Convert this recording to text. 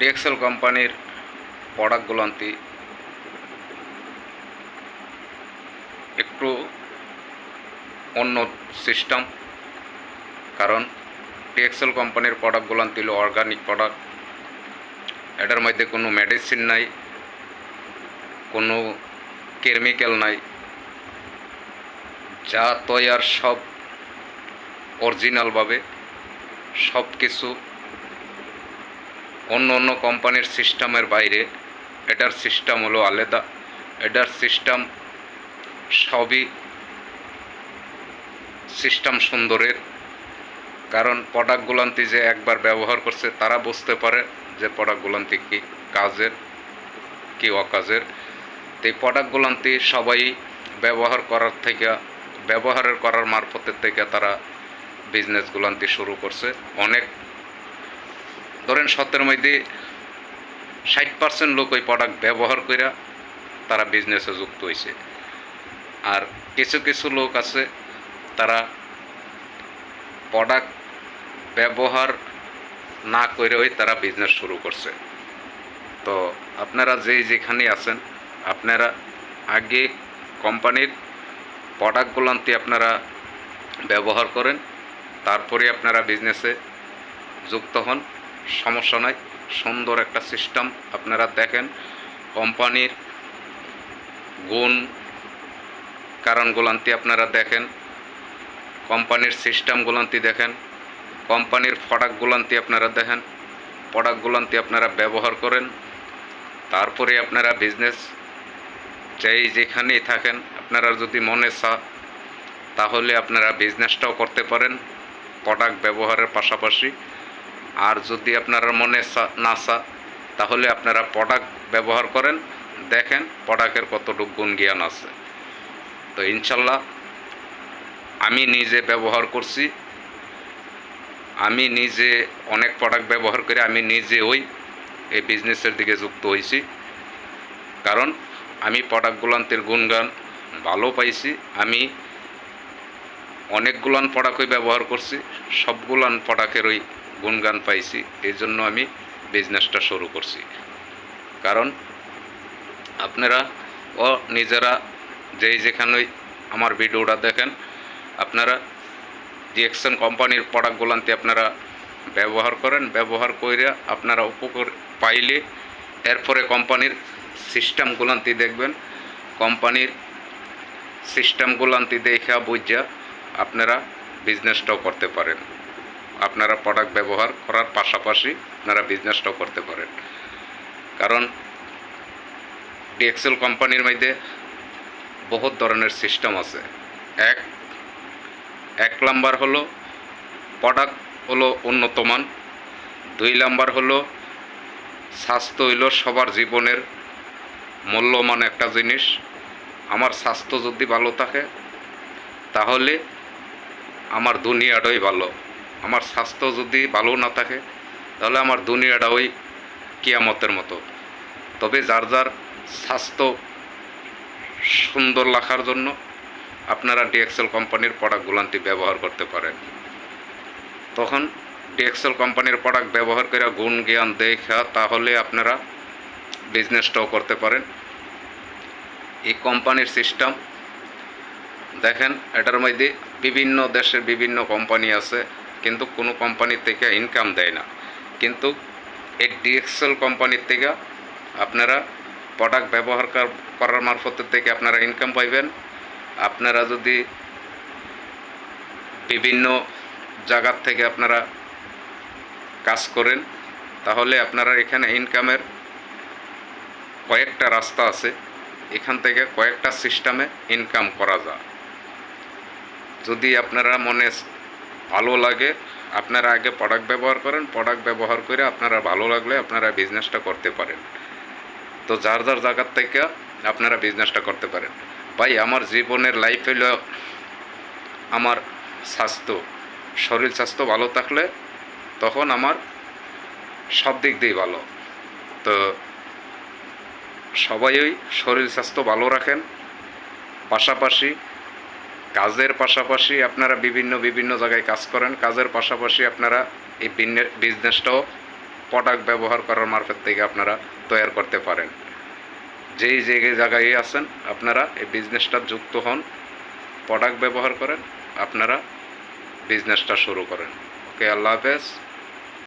DXL কোম্পানির প্রোডাক্টগুলান্তি একটু অন্য সিস্টেম। কারণ ডিএক্সএল কোম্পানির প্রোডাক্টগুলান্তি হলো অর্গানিক প্রোডাক্ট। এটার মধ্যে কোনো মেডিসিন নাই, কোনো কেমিক্যাল নাই, যা তৈয়ার সব অরিজিনালভাবে। সব কিছু অন্য অন্য কোম্পানির সিস্টেমের বাইরে, এটার সিস্টেম হলো আলাদা। এটার সিস্টেম সবই সিস্টেম সুন্দরের। কারণ প্রোডাক্টগুলান্তি যে একবার ব্যবহার করছে তারা বুঝতে পারে যে প্রোডাক্টগুলান্তি কী কাজের কি অকাজের। তো এই প্রোডাক্টগুলান্তি সবাই ব্যবহারের করার মারফতের থেকে তারা বিজনেসগুলান্তি শুরু করছে। অনেক ধরেন 70 মধ্যে 60% লোক ওই প্রোডাক্ট ব্যবহার করে তারা বিজনেসে যুক্ত হয়েছে। আর কিছু কিছু লোক আছে তারা প্রোডাক্ট ব্যবহার না করেই তারা বিজনেস শুরু করছে। তো আপনারা যেখানে আছেন, আপনারা আগে কোম্পানির প্রোডাক্টগুলান্তি আপনারা ব্যবহার করেন, তারপরে আপনারা বিজনেসে যুক্ত হন। সমস্যা নাই, সুন্দর একটা সিস্টেম। আপনারা দেখেন কোম্পানির গুণ কারণগুলান্তি আপনারা দেখেন, কোম্পানির সিস্টেমগুলান্তি দেখেন, কোম্পানির প্রোডাক্টগুলান্তি আপনারা দেখেন, প্রোডাক্টগুলান্তি আপনারা ব্যবহার করেন। তারপরে আপনারা বিজনেস যেখানেই থাকেন, আপনারা যদি মনে চা তাহলে আপনারা বিজনেসটাও করতে পারেন প্রোডাক্ট ব্যবহারের পাশাপাশি। আর যদি আপনারা মনে না চা তাহলে আপনারা প্রোডাক্ট ব্যবহার করেন, দেখেন প্রোডাক্টের কতটুকু গুণ জ্ঞান আছে। তো ইনশাল্লাহ আমি নিজে ব্যবহার করছি, আমি নিজে অনেক প্রোডাক্ট ব্যবহার করে আমি নিজে এই বিজনেসের দিকে যুক্ত হয়েছি। কারণ আমি প্রোডাক্টগুলান্তির গুণগান ভালো পাইছি। আমি অনেকগুলান প্রোডাক্টই ব্যবহার করছি, সবগুলান প্রোডাক্টের ওই গুণগান পাইছি। এই জন্য আমি বিজনেসটা শুরু করছি। কারণ আপনারা নিজেরা যেখানেই আমার ভিডিওটা দেখেন, আপনারা ডিএক্সএল কোম্পানির প্রোডাক্টগুলান্তি আপনারা ব্যবহার করেন। ব্যবহার করে আপনারা উপকার পাইলে এরপরে কোম্পানির সিস্টেমগুলান্তি দেখবেন। কোম্পানির সিস্টেমগুলান্তি দেখা বুঝা আপনারা বিজনেসটাও করতে পারেন। আপনারা প্রোডাক্ট ব্যবহার করার পাশাপাশি আপনারা বিজনেসটাও করতে পারেন। কারণ ডিএক্সএল কোম্পানির মধ্যে বহুত ধরনের সিস্টেম আছে। এক নাম্বার হলো প্রোডাক্ট হলো উন্নত মান। 2 নাম্বার হলো স্বাস্থ্য হইল সবার জীবনের মূল্যমান একটা জিনিস। আমার স্বাস্থ্য যদি ভালো থাকে তাহলে আমার দুনিয়াটাই ভালো। আমার স্বাস্থ্য যদি ভালো না থাকে তাহলে আমার দুনিয়াটা ওই কিয়ামতের মতো। তবে যার যার স্বাস্থ্য সুন্দর রাখার জন্য আপনারা ডিএক্সএল কোম্পানির প্রোডাক্টগুলান্তি ব্যবহার করতে পারেন। তখন ডিএক্সএল কোম্পানির প্রোডাক্ট ব্যবহার করে গুণ জ্ঞান দেখা তাহলে আপনারা বিজনেসটাও করতে পারেন। এই কোম্পানির সিস্টেম দেখেন, এটার মধ্যে বিভিন্ন দেশের বিভিন্ন কোম্পানি আছে, কিন্তু কোনো কোম্পানির থেকে ইনকাম দেয় না। কিন্তু এই ডিএক্সএল কোম্পানির থেকে আপনারা প্রোডাক্ট ব্যবহার করার মারফতের থেকে আপনারা ইনকাম পাইবেন। আপনারা যদি বিভিন্ন জায়গার থেকে আপনারা কাজ করেন তাহলে আপনারা এখানে ইনকামের কয়েকটা রাস্তা আছে। এখান থেকে কয়েকটা সিস্টেমে ইনকাম করা যায়। যদি আপনারা মনে ভালো লাগে আপনারা আগে প্রোডাক্ট ব্যবহার করেন, প্রোডাক্ট ব্যবহার করে আপনারা ভালো লাগলে আপনারা বিজনেসটা করতে পারেন। তো যার যার জায়গার থেকে আপনারা বিজনেসটা করতে পারেন। ভাই আমার জীবনের লাইফ হইল আমার শরীর স্বাস্থ্য ভালো থাকলে তখন আমার সব দিক দিয়েই ভালো। তো সবাই শরীর স্বাস্থ্য ভালো রাখেন। পাশাপাশি কাজের পাশাপাশি আপনারা বিভিন্ন জায়গায় কাজ করেন, কাজের পাশাপাশি আপনারা এই বিজনেসটাও প্রোডাক্ট ব্যবহার করার মারফত থেকে আপনারা তৈরি করতে পারেন। যেই জায়গায় আছেন আপনারা এই বিজনেসটা যুক্ত হন, প্রোডাক্ট ব্যবহার করেন, আপনারা বিজনেসটা শুরু করেন। ওকে, আল্লাহ হাফেজ।